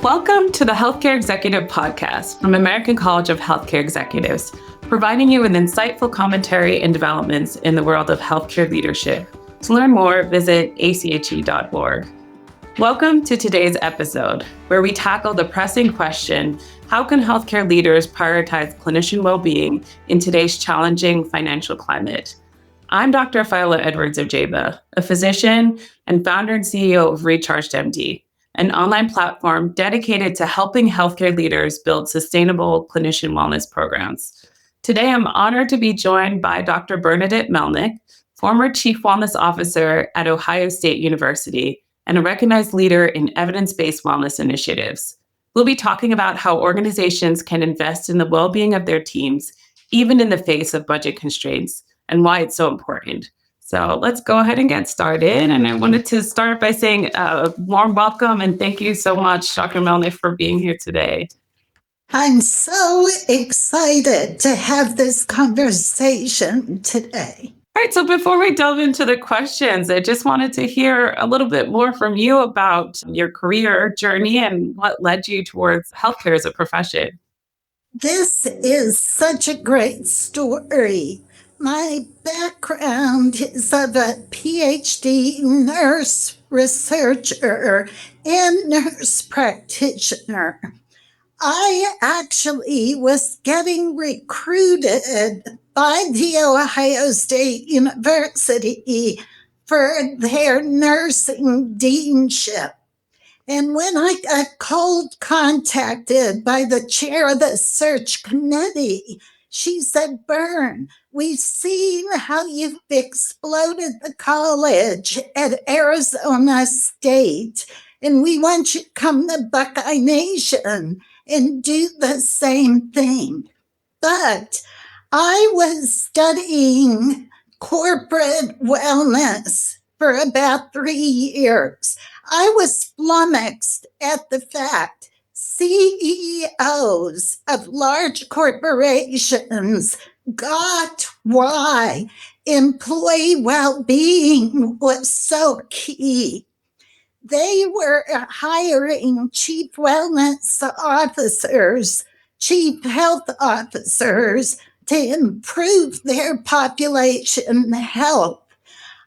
Welcome to the Healthcare Executive Podcast from American College of Healthcare Executives, providing you with insightful commentary and developments in the world of healthcare leadership. To learn more, visit ache.org. Welcome to today's episode, where we tackle the pressing question, how can healthcare leaders prioritize clinician well-being in today's challenging financial climate? I'm Dr. Fayola Edwards-Ojeba, a physician and founder and CEO of Recharged MD, an online platform dedicated to helping healthcare leaders build sustainable clinician wellness programs. Today, I'm honored to be joined by Dr. Bernadette Melnyk, former Chief Wellness Officer at Ohio State University and a recognized leader in evidence-based wellness initiatives. We'll be talking about how organizations can invest in the well-being of their teams, even in the face of budget constraints, and why it's so important. So let's go ahead and get started. And I wanted to start by saying a warm welcome and thank you so much, Dr. Melnyk, for being here today. I'm so excited to have this conversation today. All right, so before we delve into the questions, I just wanted to hear a little bit more from you about your career journey and what led you towards healthcare as a profession. This is such a great story. My background is of a PhD nurse researcher and nurse practitioner. I actually was getting recruited by the Ohio State University for their nursing deanship. And when I got cold contacted by the chair of the search committee, she said, "Bern, we've seen how you've exploded the college at Arizona State, and we want you to come to Buckeye Nation and do the same thing." But I was studying corporate wellness for about 3 years. I was flummoxed at the fact CEOs of large corporations got why employee well-being was so key. They were hiring chief wellness officers, chief health officers to improve their population health.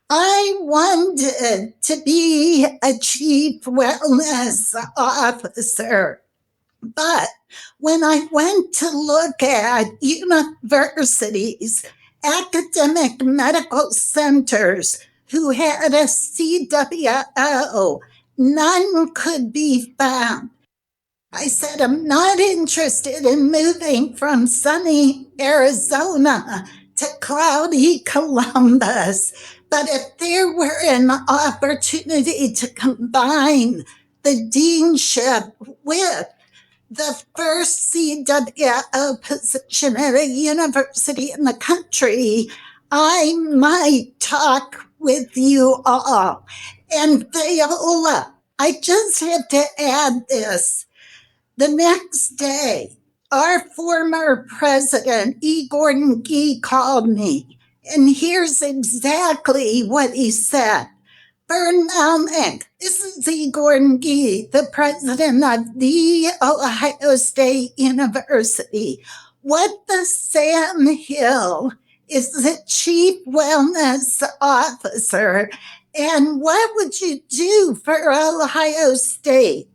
I wanted to be a chief wellness officer, but when I went to look at universities, academic medical centers who had a CWO, none could be found. I said, I'm not interested in moving from sunny Arizona to cloudy Columbus. But if there were an opportunity to combine the deanship with the first CWO position at a university in the country, I might talk with you all. And Fayola, I just have to add this. The next day, our former president, E. Gordon Gee, called me. And here's exactly what he said. Melnyk, this is E. Gordon Gee, the president of the Ohio State University. What the Sam Hill is the chief wellness officer. And what would you do for Ohio State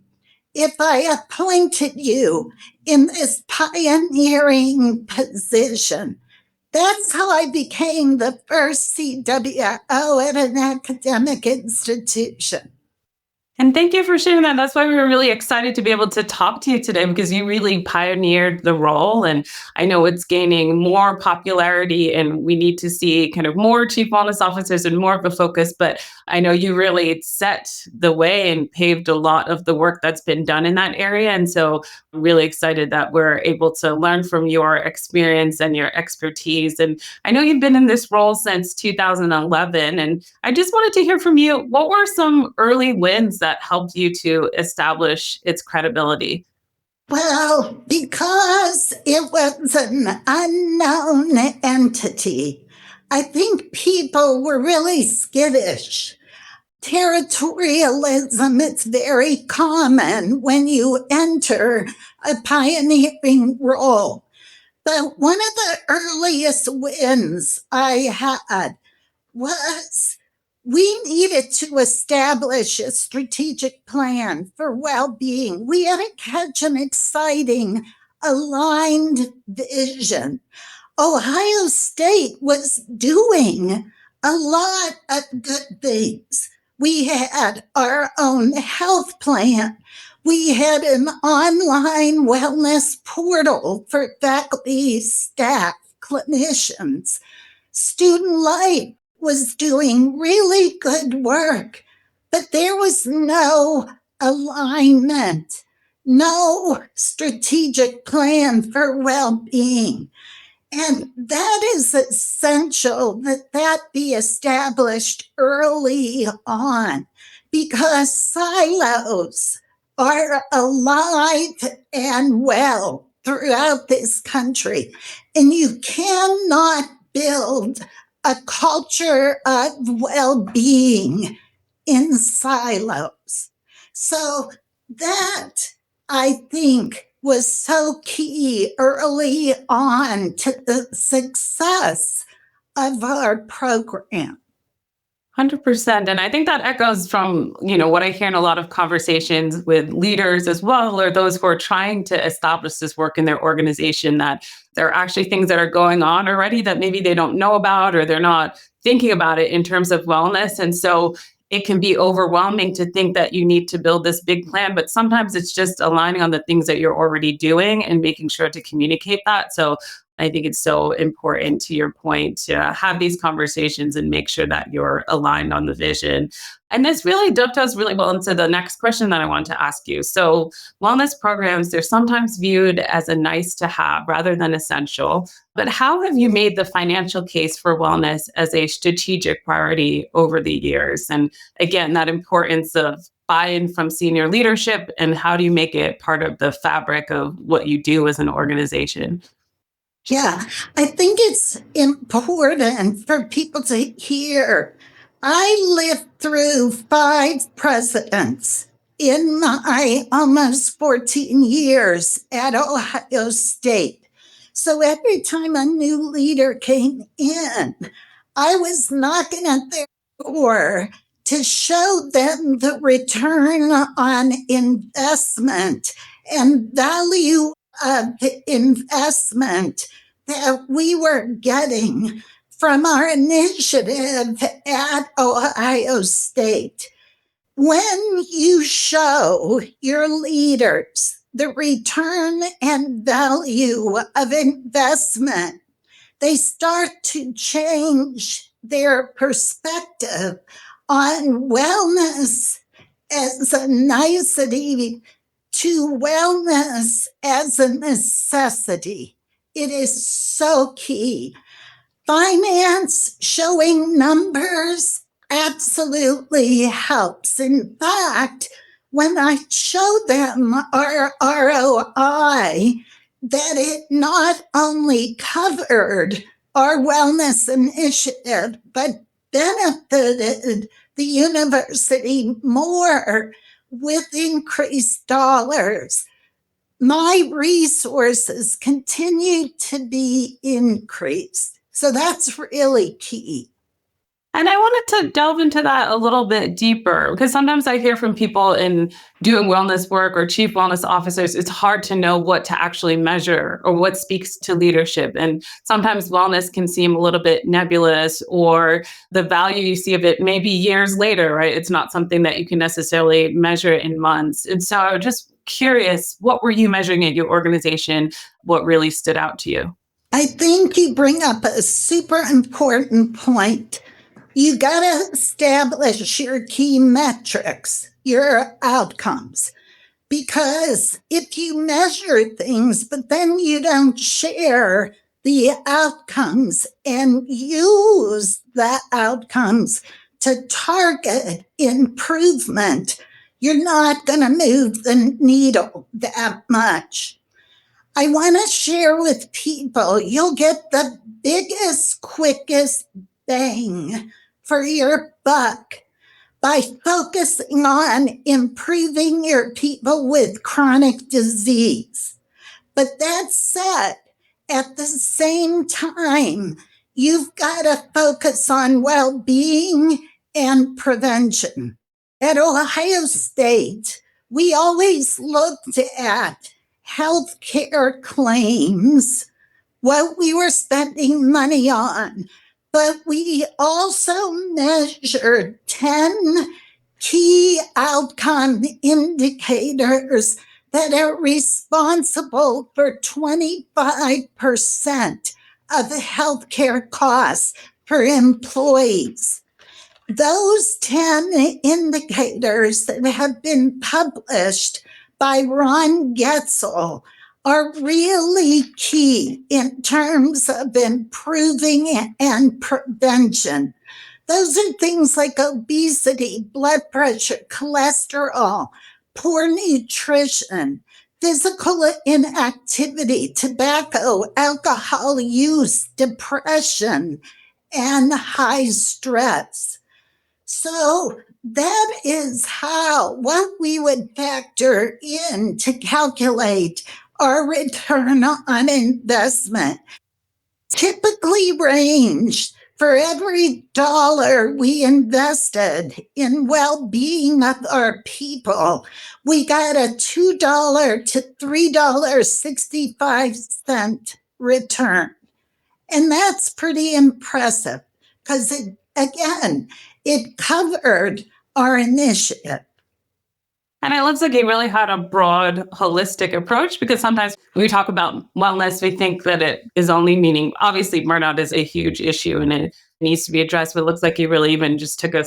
if I appointed you in this pioneering position? That's how I became the first CWO at an academic institution. And thank you for sharing that. That's why we were really excited to be able to talk to you today, because you really pioneered the role. And I know it's gaining more popularity and we need to see kind of more chief wellness officers and more of a focus. But I know you really set the way and paved a lot of the work that's been done in that area. And so I'm really excited that we're able to learn from your experience and your expertise. And I know you've been in this role since 2011. And I just wanted to hear from you, what were some early wins that helped you to establish its credibility? Well, because it was an unknown entity, I think people were really skittish. Territorialism is very common when you enter a pioneering role. But one of the earliest wins I had was we needed to establish a strategic plan for well-being. We had to catch an exciting, aligned vision. Ohio State was doing a lot of good things. We had our own health plan. We had an online wellness portal for faculty, staff, clinicians. Student Life was doing really good work, but there was no alignment, no strategic plan for well-being. And that is essential that that be established early on because silos are alive and well throughout this country. And you cannot build a culture of well-being in silos. So that, I think, was so key early on to the success of our program. 100%. And I think that echoes from, what I hear in a lot of conversations with leaders as well, or those who are trying to establish this work in their organization, that there are actually things that are going on already that maybe they don't know about, or they're not thinking about it in terms of wellness. And so it can be overwhelming to think that you need to build this big plan, but sometimes it's just aligning on the things that you're already doing and making sure to communicate that. So I think it's so important, to your point, to have these conversations and make sure that you're aligned on the vision. And this really dovetails really well into the next question that I want to ask you. So wellness programs, they're sometimes viewed as a nice to have rather than essential. But how have you made the financial case for wellness as a strategic priority over the years? And again, that importance of buy-in from senior leadership, and how do you make it part of the fabric of what you do as an organization? Yeah, I think it's important for people to hear. I lived through 5 presidents in my almost 14 years at Ohio State. So every time a new leader came in, I was knocking at their door to show them the return on investment and value of investment that we were getting from our initiative at Ohio State. When you show your leaders the return and value of investment, they start to change their perspective on wellness as a nicety to wellness as a necessity. It is so key. Finance showing numbers absolutely helps. In fact, when I show them our ROI, that it not only covered our wellness initiative, but benefited the university more with increased dollars. My resources continue to be increased. So that's really key. And I wanted to delve into that a little bit deeper, because sometimes I hear from people in doing wellness work or chief wellness officers, it's hard to know what to actually measure or what speaks to leadership. And sometimes wellness can seem a little bit nebulous, or the value you see of it maybe years later, right? It's not something that you can necessarily measure in months. And so I'm just curious, what were you measuring at your organization? What really stood out to you? I think you bring up a super important point. You got to establish your key metrics, your outcomes. Because if you measure things, but then you don't share the outcomes and use the outcomes to target improvement, you're not going to move the needle that much. I want to share with people, you'll get the biggest, quickest bang for your buck by focusing on improving your people with chronic disease. But that said, at the same time, you've got to focus on well-being and prevention. At Ohio State, we always looked at healthcare claims, what we were spending money on, but we also measured 10 key outcome indicators that are responsible for 25% of the healthcare costs for employees. Those 10 indicators that have been published by Ron Getzel are really key in terms of improving and prevention. Those are things like obesity, blood pressure, cholesterol, poor nutrition, physical inactivity, tobacco, alcohol use, depression, and high stress. So that is what we would factor in to calculate our return on investment. Typically ranged for every dollar we invested in well-being of our people, we got a $2 to $3.65 return. And that's pretty impressive because it covered our initiative. And it looks like he really had a broad, holistic approach, because sometimes when we talk about wellness, we think that it is only meaning, obviously, burnout is a huge issue and it needs to be addressed. But it looks like he really even just took a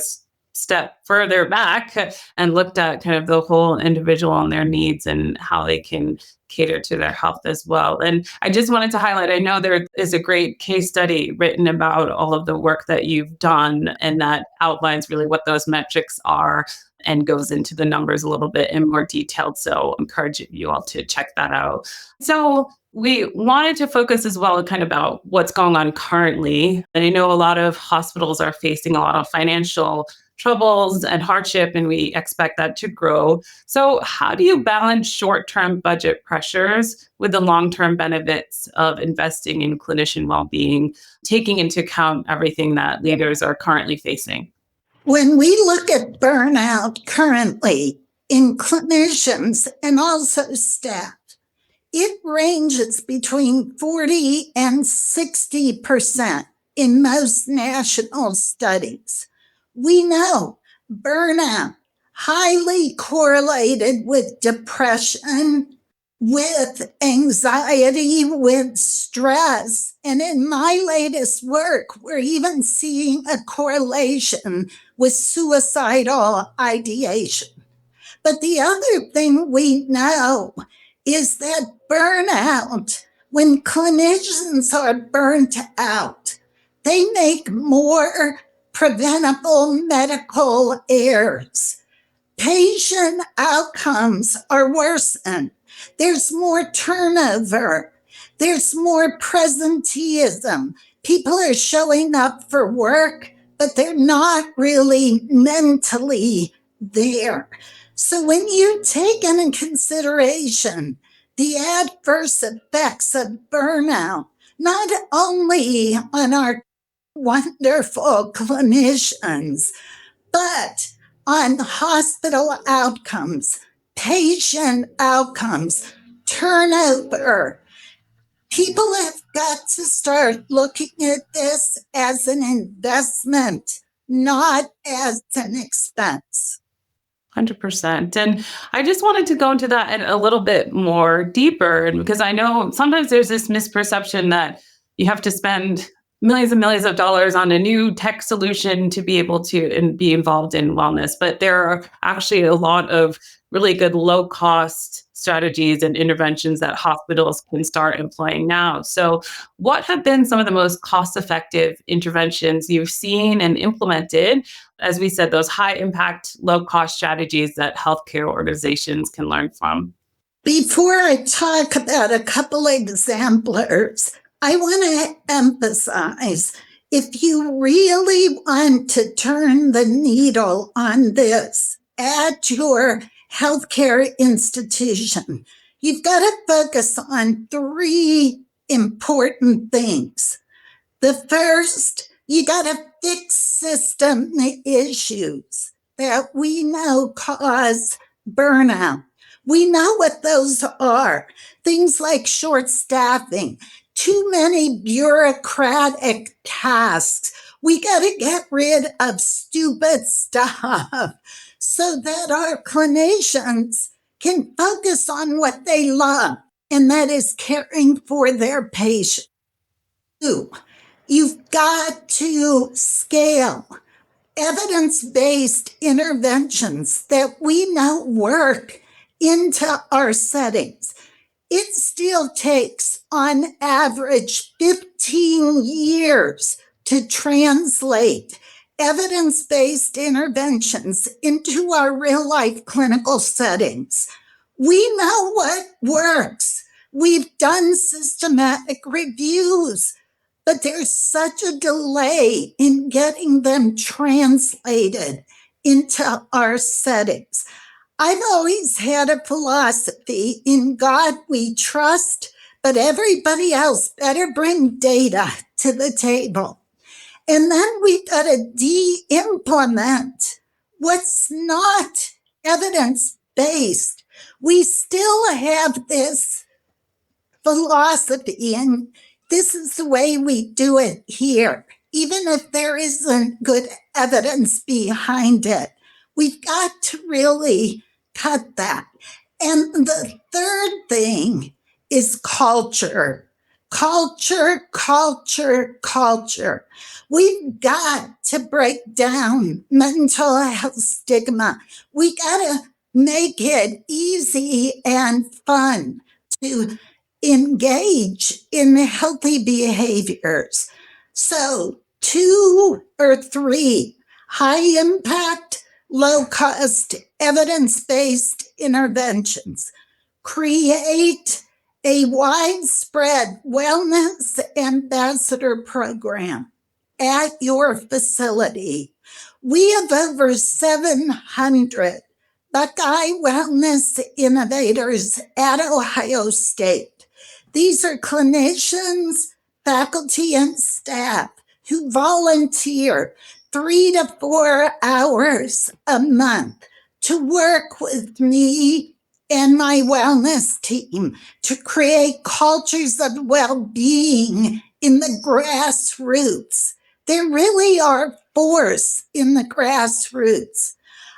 step further back and looked at kind of the whole individual and their needs and how they can cater to their health as well. And I just wanted to highlight, I know there is a great case study written about all of the work that you've done, and that outlines really what those metrics are and goes into the numbers a little bit in more detail. So I encourage you all to check that out. So we wanted to focus as well kind of about what's going on currently. And I know a lot of hospitals are facing a lot of financial troubles and hardship, and we expect that to grow. So how do you balance short-term budget pressures with the long-term benefits of investing in clinician well-being, taking into account everything that leaders are currently facing? When we look at burnout currently in clinicians and also staff, it ranges between 40 and 60% in most national studies. We know burnout highly correlated with depression, with anxiety, with stress. And in my latest work, we're even seeing a correlation with suicidal ideation. But the other thing we know is that burnout, when clinicians are burnt out, they make more preventable medical errors. Patient outcomes are worsened. There's more turnover. There's more presenteeism. People are showing up for work, but they're not really mentally there. So when you take into consideration the adverse effects of burnout, not only on our wonderful clinicians, but on hospital outcomes, patient outcomes, turnover, people have got to start looking at this as an investment, not as an expense. 100%. And I just wanted to go into that a little bit more deeper, because I know sometimes there's this misperception that you have to spend millions and millions of dollars on a new tech solution to be able to and be involved in wellness. But there are actually a lot of really good low cost strategies and interventions that hospitals can start employing now. So what have been some of the most cost effective interventions you've seen and implemented? As we said, those high impact, low cost strategies that healthcare organizations can learn from. Before I talk about a couple examplers, I want to emphasize If you really want to turn the needle on this at your healthcare institution, you've got to focus on three important things. The first, you got to fix system issues that we know cause burnout. We know what those are. Things like short staffing, too many bureaucratic tasks. We got to get rid of stupid stuff so that our clinicians can focus on what they love, and that is caring for their patients. Two, you've got to scale evidence-based interventions that we know work into our settings. It still takes, on average, 15 years to translate evidence-based interventions into our real-life clinical settings. We know what works. We've done systematic reviews, but there's such a delay in getting them translated into our settings. I've always had a philosophy: in God we trust, but everybody else better bring data to the table. And then we got to de-implement what's not evidence-based. We still have this philosophy, and this is the way we do it here. Even if there isn't good evidence behind it, we've got to really cut that. And the third thing is culture. Culture, culture, culture. We've got to break down mental health stigma. We got to make it easy and fun to engage in healthy behaviors. So, 2 or 3 high impact, low cost, evidence based interventions. Create a widespread wellness ambassador program at your facility. We have over 700 Buckeye Wellness Innovators at Ohio State. These are clinicians, faculty, and staff who volunteer 3 to 4 hours a month to work with me and my wellness team to create cultures of well-being in the grassroots. There really are force in the grassroots.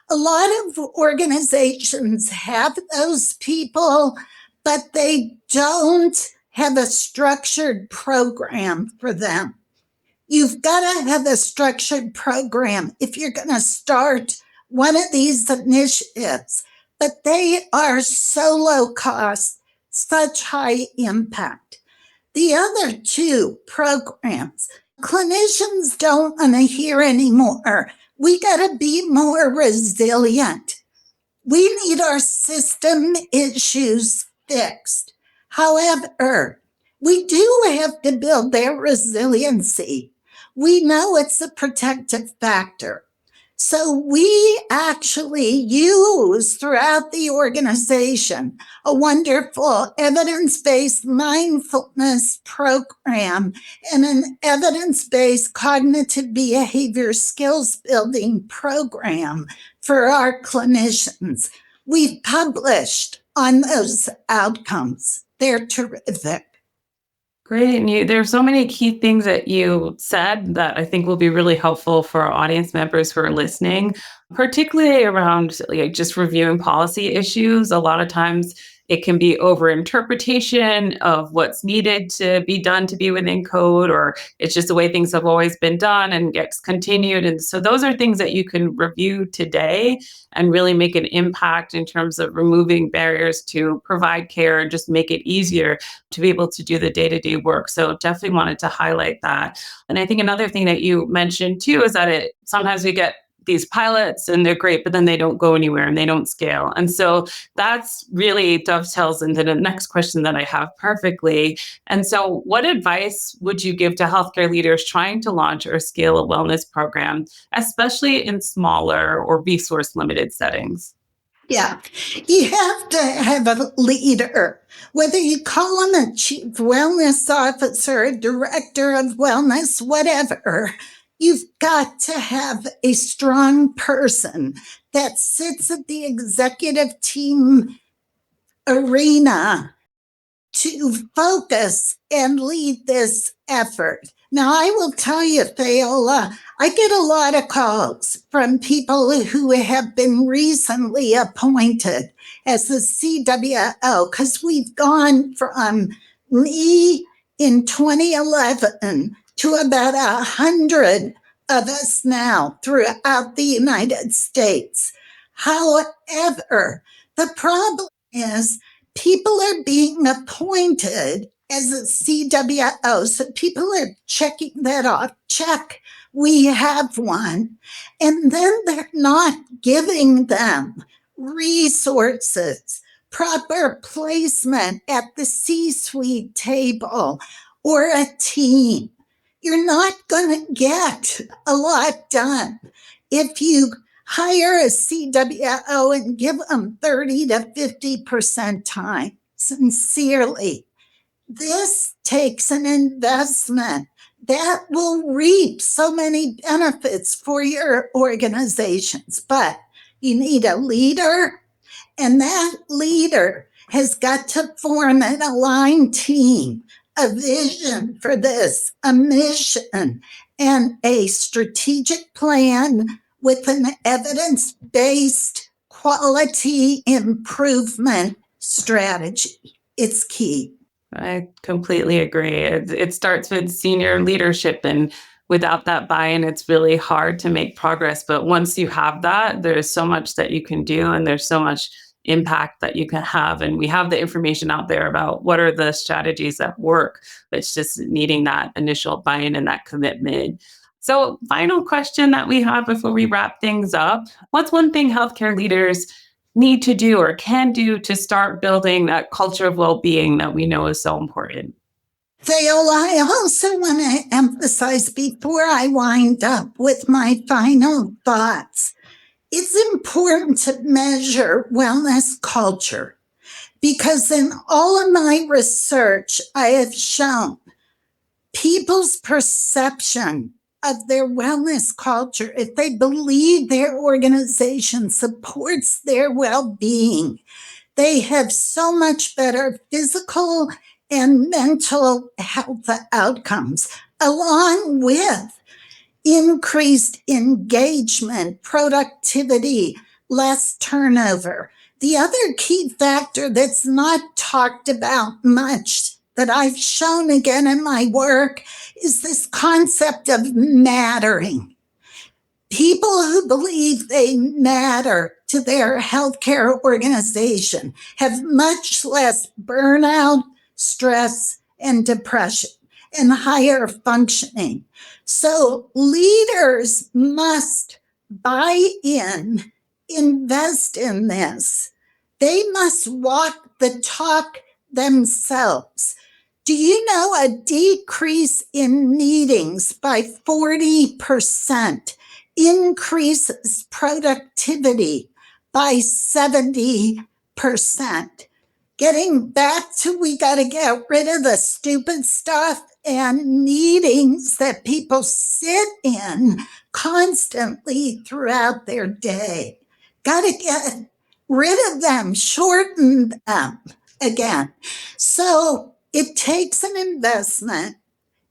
A lot of organizations have those people, but they don't have a structured program for them. You've got to have a structured program if you're going to start one of these initiatives, but they are so low cost, such high impact. The other 2 programs, clinicians don't want to hear anymore. We got to be more resilient. We need our system issues fixed. However, we do have to build their resiliency. We know it's a protective factor. So we actually use throughout the organization a wonderful evidence-based mindfulness program and an evidence-based cognitive behavior skills building program for our clinicians. We've published on those outcomes. They're terrific. Great. And there's so many key things that you said that I think will be really helpful for our audience members who are listening, particularly around like just reviewing policy issues. A lot of times it can be over-interpretation of what's needed to be done to be within code, or it's just the way things have always been done and gets continued. And so those are things that you can review today and really make an impact in terms of removing barriers to provide care and just make it easier to be able to do the day-to-day work. So definitely wanted to highlight that. And I think another thing that you mentioned too is that sometimes we get these pilots and they're great, but then they don't go anywhere and they don't scale. And so that's really dovetails into the next question that I have perfectly. And so, what advice would you give to healthcare leaders trying to launch or scale a wellness program, especially in smaller or resource limited settings? Yeah, you have to have a leader, whether you call him a chief wellness officer, a director of wellness, whatever. You've got to have a strong person that sits at the executive team arena to focus and lead this effort. Now, I will tell you, Fayola, I get a lot of calls from people who have been recently appointed as the CWO because we've gone from me in 2011 to about 100 of us now throughout the United States. However, the problem is people are being appointed as a CWO. So people are checking that off. Check, we have one. And then they're not giving them resources, proper placement at the C-suite table or a team. You're not going to get a lot done if you hire a CWO and give them 30 to 50% time. Sincerely, this takes an investment that will reap so many benefits for your organizations. But you need a leader, and that leader has got to form an aligned team, a vision for this, a mission, and a strategic plan with an evidence-based quality improvement strategy. It's key. I completely agree. It starts with senior leadership, and without that buy-in, it's really hard to make progress. But once you have that, there's so much that you can do, and there's so much impact that you can have. And we have the information out there about what are the strategies that work. It's just needing that initial buy-in and that commitment. So, final question that we have before we wrap things up: what's one thing healthcare leaders need to do or can do to start building that culture of well-being that we know is so important? Fayola, I also want to emphasize before I wind up with my final thoughts, it's important to measure wellness culture because in all of my research, I have shown people's perception of their wellness culture, if they believe their organization supports their well-being, they have so much better physical and mental health outcomes, along with increased engagement, productivity, less turnover. The other key factor that's not talked about much that I've shown again in my work is this concept of mattering. People who believe they matter to their healthcare organization have much less burnout, stress, and depression, and higher functioning. So leaders must buy in, invest in this. They must walk the talk themselves. Do you know a decrease in meetings by 40% increases productivity by 70%? Getting back to we got to get rid of the stupid stuff and meetings that people sit in constantly throughout their day. Got to get rid of them, shorten them again. So it takes an investment.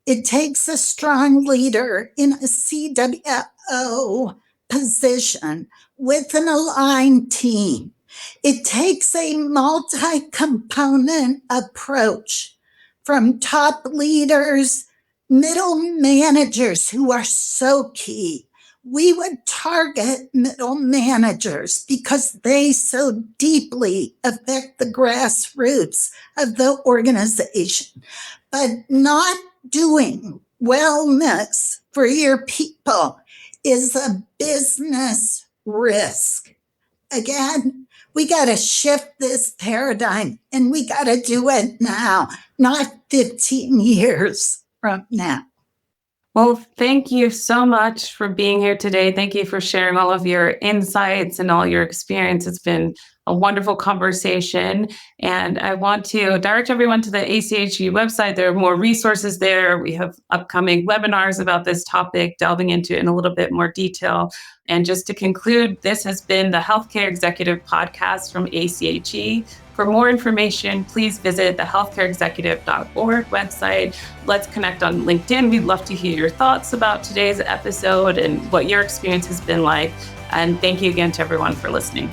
It takes a strong leader in a CWO position with an aligned team. It takes a multi-component approach from top leaders, middle managers who are so key. We would target middle managers because they so deeply affect the grassroots of the organization. But not doing wellness for your people is a business risk. Again, we got to shift this paradigm and we got to do it now, not 15 years from now. Well, thank you so much for being here today. Thank you for sharing all of your insights and all your experience. It's been a wonderful conversation. And I want to direct everyone to the ACHE website. There are more resources there. We have upcoming webinars about this topic, delving into it in a little bit more detail. And just to conclude, this has been the Healthcare Executive Podcast from ACHE. For more information, please visit the healthcareexecutive.org website. Let's connect on LinkedIn. We'd love to hear your thoughts about today's episode and what your experience has been like. And thank you again to everyone for listening.